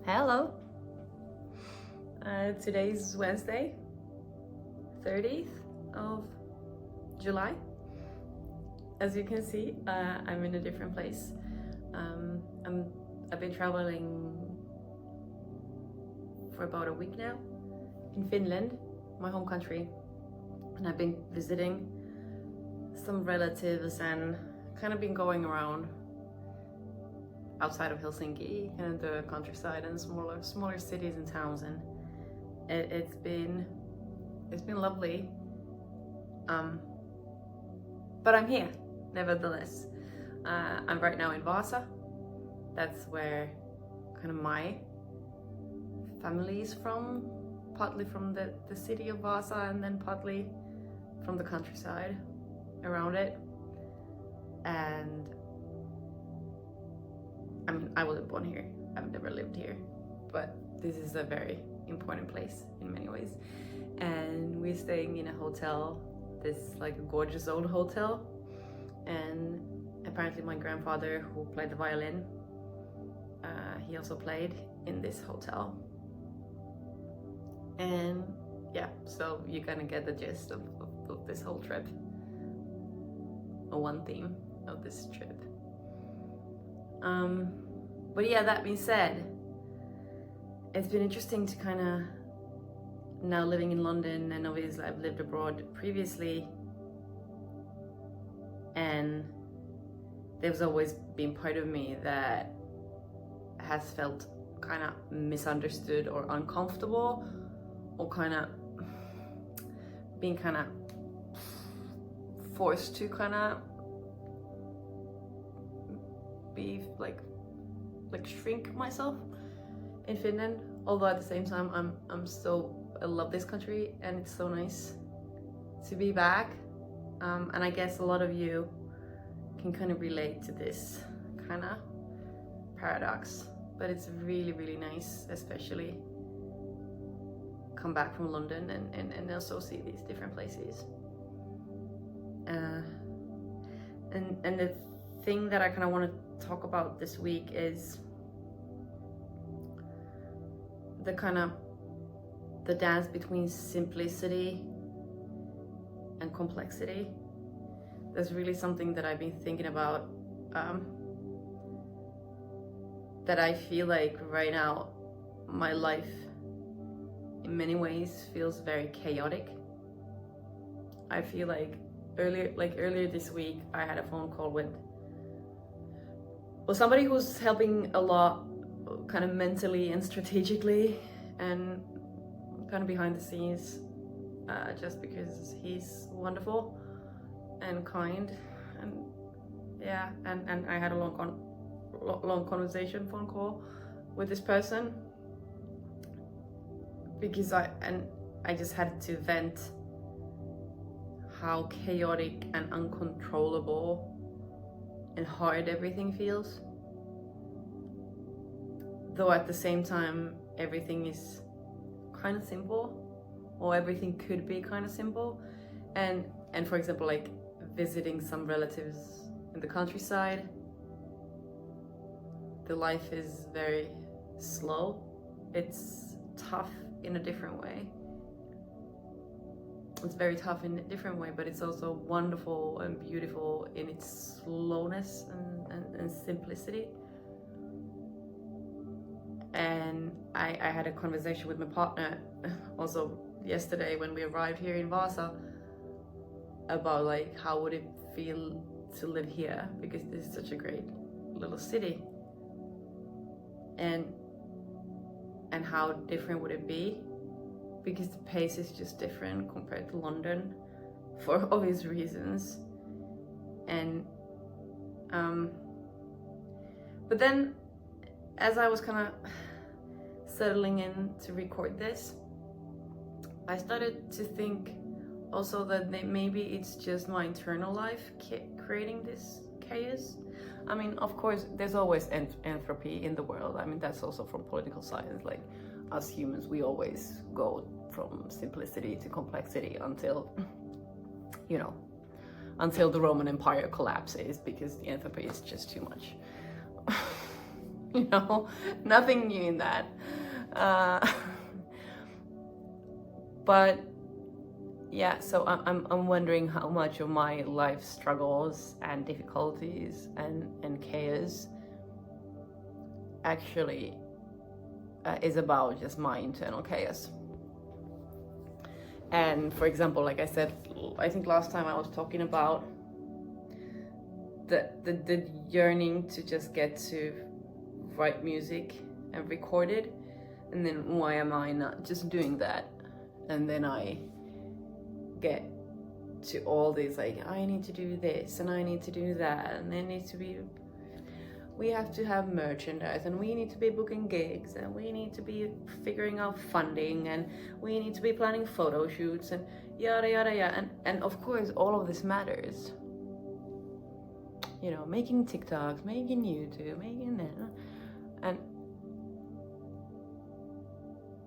Hello. Today's Wednesday, 30th of July. As you can see, I'm in a different place. I've been traveling for about a week now in Finland, my home country, and I've been visiting some relatives and kind of been going around outside of Helsinki and the countryside and smaller cities and towns, and it's been lovely. But I'm here nevertheless. I'm right now in Vasa. That's where kind of my family is from, partly from the city of Vasa and then partly from the countryside around it. And I mean, I wasn't born here, I've never lived here, but this is a very important place in many ways. And we're staying in a hotel, this like a gorgeous old hotel, and apparently my grandfather, who played the violin, he also played in this hotel. And yeah, so you're gonna get the gist of this whole trip, or one theme of this trip. But yeah, that being said, it's been interesting to kind of, now living in London, and obviously I've lived abroad previously, and there's always been part of me that has felt kind of misunderstood or uncomfortable, or kind of being kind of forced to kind of be like shrink myself in Finland. Although at the same time I love this country and it's so nice to be back. And I guess a lot of you can kind of relate to this kind of paradox, but it's really, really nice, especially come back from London and also see these different places. And the thing that I kind of want to talk about this week is the dance between simplicity and complexity. That's really something that I've been thinking about, that I feel like right now my life in many ways feels very chaotic. I feel like earlier this week I had a phone call with somebody who's helping a lot kind of mentally and strategically and kind of behind the scenes, just because he's wonderful and kind, and yeah, and I had a long conversation, phone call with this person, because I just had to vent how chaotic and uncontrollable and hard everything feels, though at the same time everything is kind of simple, or everything could be kind of simple. And for example, like visiting some relatives in the countryside, the life is very slow. It's tough in a different way. It's very tough in a different way, but it's also wonderful and beautiful in its slowness and simplicity. And I had a conversation with my partner also yesterday when we arrived here in Vasa about like how would it feel to live here, because this is such a great little city, and how different would it be, because the pace is just different compared to London for obvious reasons. And but then as I was kind of settling in to record this, I started to think also that maybe it's just my internal life creating this chaos. I mean, of course, there's always entropy in the world. I mean, that's also from political science. Like, us humans, we always go from simplicity to complexity until, you know, until the Roman Empire collapses, because the entropy is just too much. you know, nothing new in that. Uh, but yeah, so I'm wondering how much of my life struggles and difficulties and chaos actually is about just my internal chaos. And for example, like I said, I think last time I was talking about the yearning to just get to write music and record it, and then why am I not just doing that? And then I get to all these like, I need to do this and I need to do that, and there needs to be, we have to have merchandise, and we need to be booking gigs, and we need to be figuring out funding, and we need to be planning photo shoots, and yada yada yada. And of course all of this matters, you know, making TikToks, making YouTube, making that,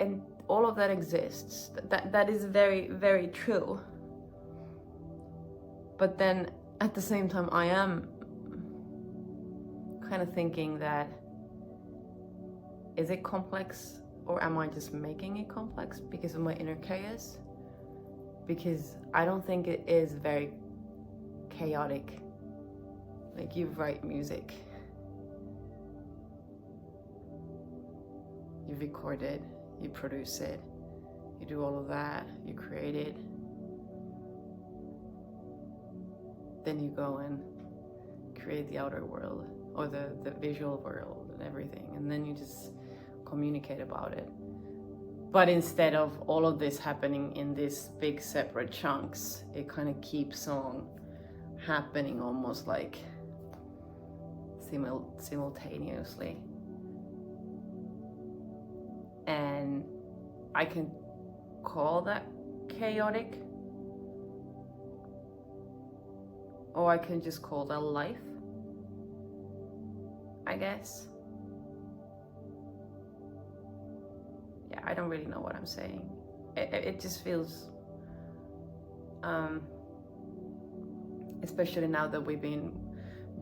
and all of that exists. That is very, very true. But then at the same time, I am kind of thinking that, is it complex, or am I just making it complex because of my inner chaos? Because I don't think it is very chaotic. Like, you write music, you record it, you produce it, you do all of that, you create it, then you go and create the outer world, or the visual world and everything, and then you just communicate about it. But instead of all of this happening in these big separate chunks, it kind of keeps on happening almost like simultaneously. And I can call that chaotic, or I can just call that life, I guess. Yeah, I don't really know what I'm saying. It just feels, especially now that we've been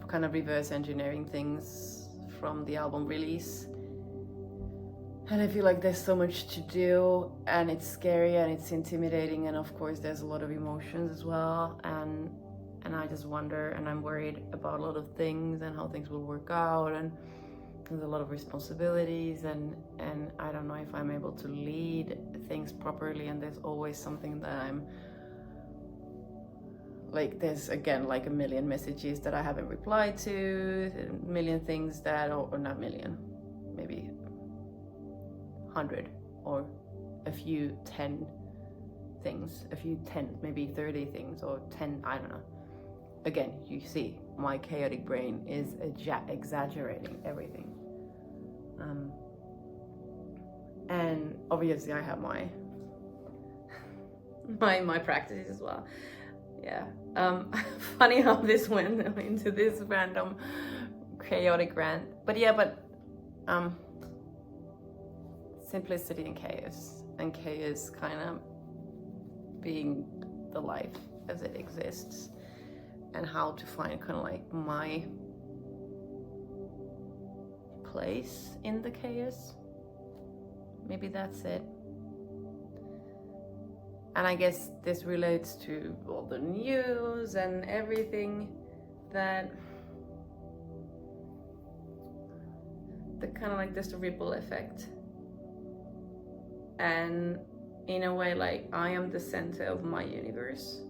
kind of reverse engineering things from the album release, and I feel like there's so much to do, and it's scary and it's intimidating, and of course there's a lot of emotions as well, and I just wonder, and I'm worried about a lot of things and how things will work out, and there's a lot of responsibilities, and I don't know if I'm able to lead things properly, and there's always something that I'm like, there's again like a million messages that I haven't replied to, a million things that, or not million, maybe 100 or a few 10 things, a few 10, maybe 30 things, or 10, I don't know. Again, you see, my chaotic brain is exaggerating everything. And obviously I have my practices as well. Yeah. Funny how this went into this random chaotic rant. But yeah, simplicity and chaos kind of being the life as it exists, and how to find kind of like my place in the chaos. Maybe that's it. And I guess this relates to all the news and everything, that the kind of like, there's a ripple effect. And in a way, like, I am the center of my universe.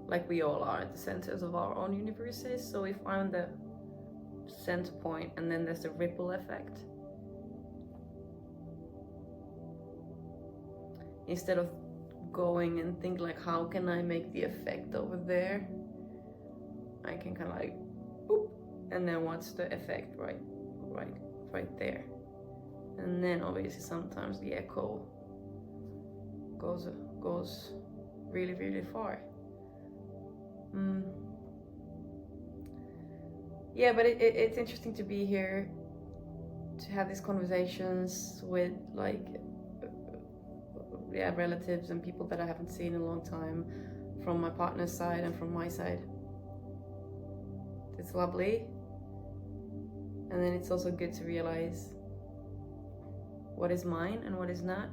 Like, we all are the centers of our own universes. So if I'm the center point, and then there's a ripple effect, instead of going and think like, how can I make the effect over there, I can kind of like, boop, and then what's the effect right there. And then obviously sometimes the echo goes really, really far. Yeah, but it's interesting to be here, to have these conversations with like, relatives and people that I haven't seen in a long time, from my partner's side and from my side. It's lovely. And then it's also good to realize what is mine and what is not.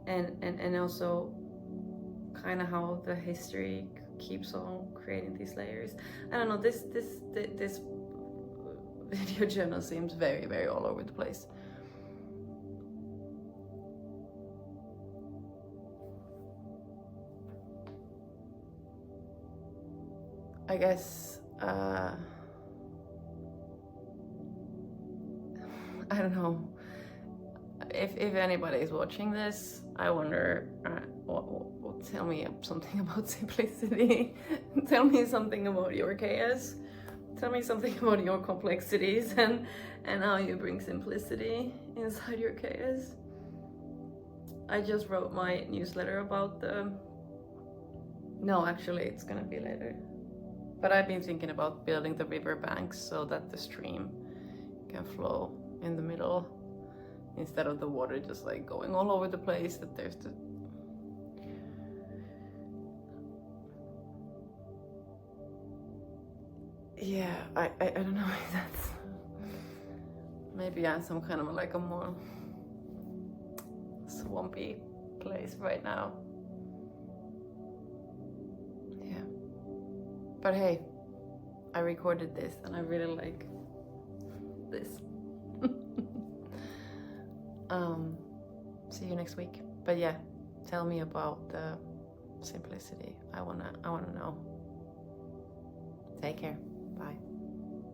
And also kind of how the history keeps on creating these layers. I don't know, this video journal seems very, very all over the place. I guess, I don't know. If anybody is watching this, I wonder, tell me something about simplicity. Tell me something about your chaos. Tell me something about your complexities and how you bring simplicity inside your chaos. I just wrote my newsletter about the... No, actually, it's gonna be later. But I've been thinking about building the river banks so that the stream can flow in the middle instead of the water just like going all over the place, that there's the... Yeah, I don't know if that's... Maybe I'm some kind of like a more swampy place right now. Yeah. But hey, I recorded this and I really like this. See you next week. But yeah, tell me about the simplicity. I wanna know. Take care. Bye.